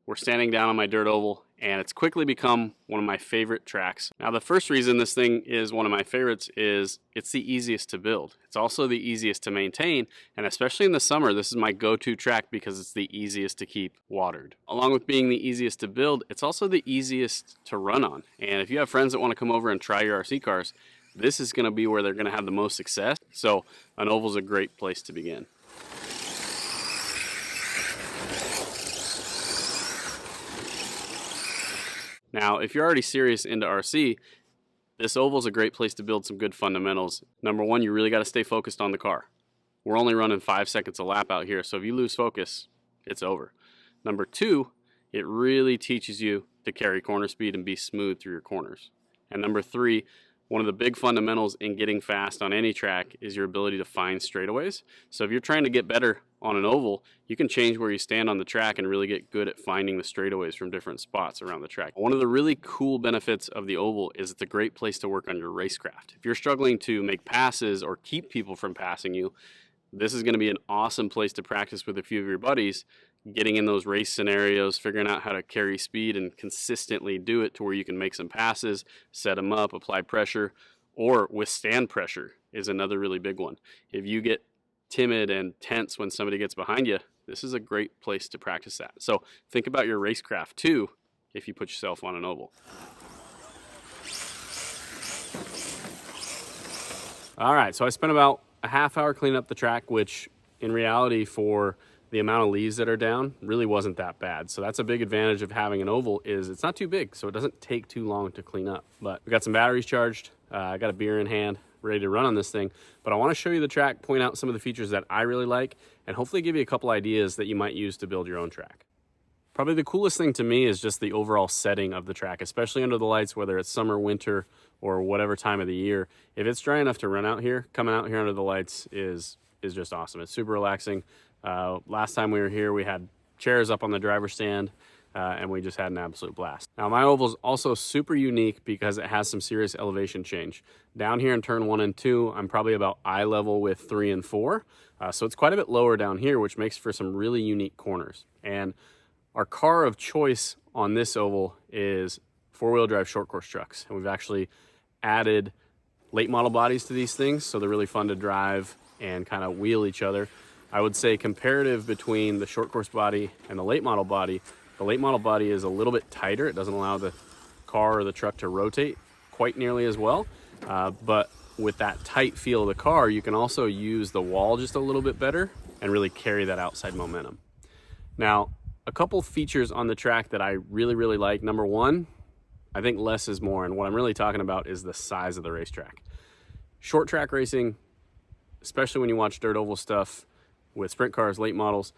We're standing down on my dirt oval, and it's quickly become one of my favorite tracks. Now, the first reason this thing is one of my favorites is it's the easiest to build. It's also the easiest to maintain, and especially in the summer, this is my go-to track because it's the easiest to keep watered. Along with being the easiest to build, it's also the easiest to run on. And if you have friends that want to come over and try your RC cars, this is going to be where they're going to have the most success. So an oval is a great place to begin. Now, if you're already serious into RC, this oval is a great place to build some good fundamentals. Number one, you really got to stay focused on the car. We're only running 5 seconds a lap out here, so if you lose focus, it's over. Number two, it really teaches you to carry corner speed and be smooth through your corners. And number three, one of the big fundamentals in getting fast on any track is your ability to find straightaways. So if you're trying to get better on an oval, you can change where you stand on the track and really get good at finding the straightaways from different spots around the track. One of the really cool benefits of the oval is it's a great place to work on your racecraft. If you're struggling to make passes or keep people from passing you, this is going to be an awesome place to practice with a few of your buddies, getting in those race scenarios, figuring out how to carry speed and consistently do it to where you can make some passes, set them up, apply pressure, or withstand pressure is another really big one. If you get timid and tense when somebody gets behind you, this is a great place to practice that. So think about your racecraft too if you put yourself on an oval. All right, so I spent about a half hour cleaning up the track, which in reality for the amount of leaves that are down really wasn't that bad. So that's a big advantage of having an oval is it's not too big, so it doesn't take too long to clean up. But we got some batteries charged. I got a beer in hand, ready to run on this thing. But I want to show you the track, point out some of the features that I really like, and hopefully give you a couple ideas that you might use to build your own track. Probably the coolest thing to me is just the overall setting of the track, especially under the lights, whether it's summer, winter, or whatever time of the year. If it's dry enough to run out here, coming out here under the lights is just awesome. It's super relaxing. Last time we were here, we had chairs up on the driver's stand, and we just had an absolute blast. Now, my oval is also super unique because it has some serious elevation change. Down here in turn 1 and 2, I'm probably about eye level with 3 and 4. So it's quite a bit lower down here, which makes for some really unique corners. And our car of choice on this oval is 4-wheel drive short course trucks. And we've actually added late model bodies to these things, so they're really fun to drive and kind of wheel each other. I would say comparative between the short course body and the late model body is a little bit tighter. It doesn't allow the car or the truck to rotate quite nearly as well. But with that tight feel of the car, you can also use the wall just a little bit better and really carry that outside momentum. Now, a couple features on the track that I really, really like. Number one, I think less is more. And what I'm really talking about is the size of the racetrack. Short track racing, especially when you watch dirt oval stuff with sprint cars, late models,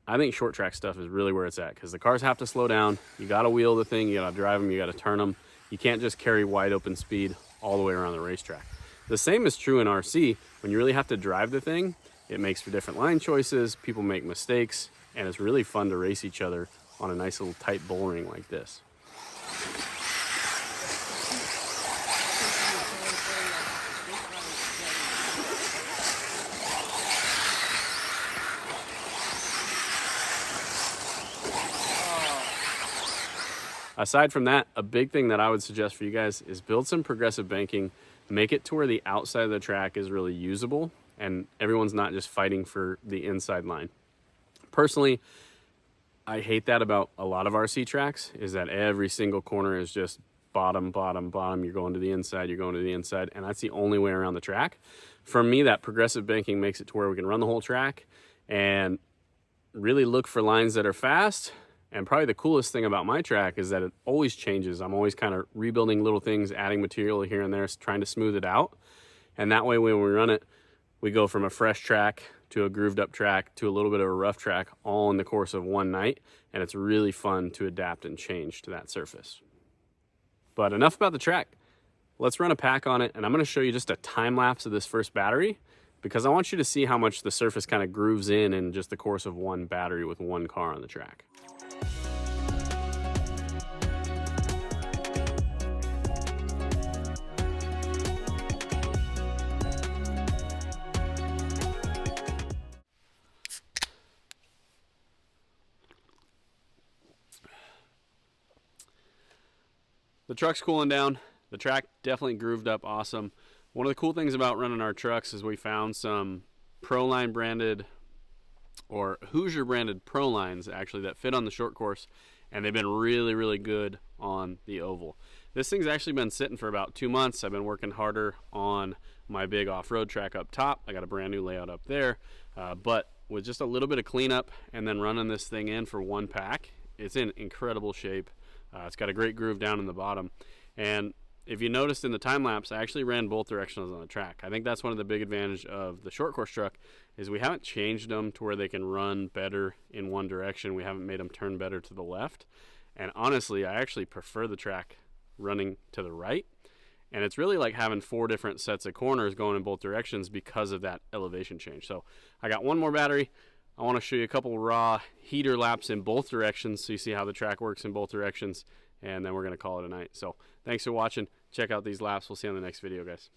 I think short track stuff is really where it's at because the cars have to slow down. You got to wheel the thing, you got to drive them, you got to turn them. You can't just carry wide open speed all the way around the racetrack. The same is true in RC. When you really have to drive the thing, it makes for different line choices, people make mistakes, and it's really fun to race each other on a nice little tight bull ring like this. Aside from that, a big thing that I would suggest for you guys is build some progressive banking, make it to where the outside of the track is really usable and everyone's not just fighting for the inside line. Personally, I hate that about a lot of RC tracks, is that every single corner is just bottom, bottom, bottom. You're going to the inside, you're going to the inside, and that's the only way around the track. For me, that progressive banking makes it to where we can run the whole track and really look for lines that are fast. And probably the coolest thing about my track is that it always changes. I'm always kind of rebuilding little things, adding material here and there, trying to smooth it out. And that way when we run it, we go from a fresh track to a grooved up track to a little bit of a rough track all in the course of one night. And it's really fun to adapt and change to that surface. But enough about the track. Let's run a pack on it. And I'm going to show you just a time lapse of this first battery because I want you to see how much the surface kind of grooves in just the course of one battery with one car on the track. the truck's cooling down. The track definitely grooved up awesome. One of the cool things about running our trucks is we found some Proline branded or Hoosier branded Pro lines actually that fit on the short course, and they've been really, really good on the oval. This thing's actually been sitting for about 2 months. I've been working harder on my big off-road track up top. I got a brand new layout up there, but with just a little bit of cleanup and then running this thing in for one pack, it's in incredible shape. It's got a great groove down in the bottom, and if you noticed in the time lapse, I actually ran both directions on the track. I think that's one of the big advantages of the short course truck is we haven't changed them to where they can run better in one direction. We haven't made them turn better to the left. And honestly, I actually prefer the track running to the right. And it's really like having 4 different sets of corners going in both directions because of that elevation change. So I got one more battery. I want to show you a couple raw heater laps in both directions so you see how the track works in both directions, and then we're going to call it a night. So thanks for watching. Check out these laps. We'll see you on the next video, guys.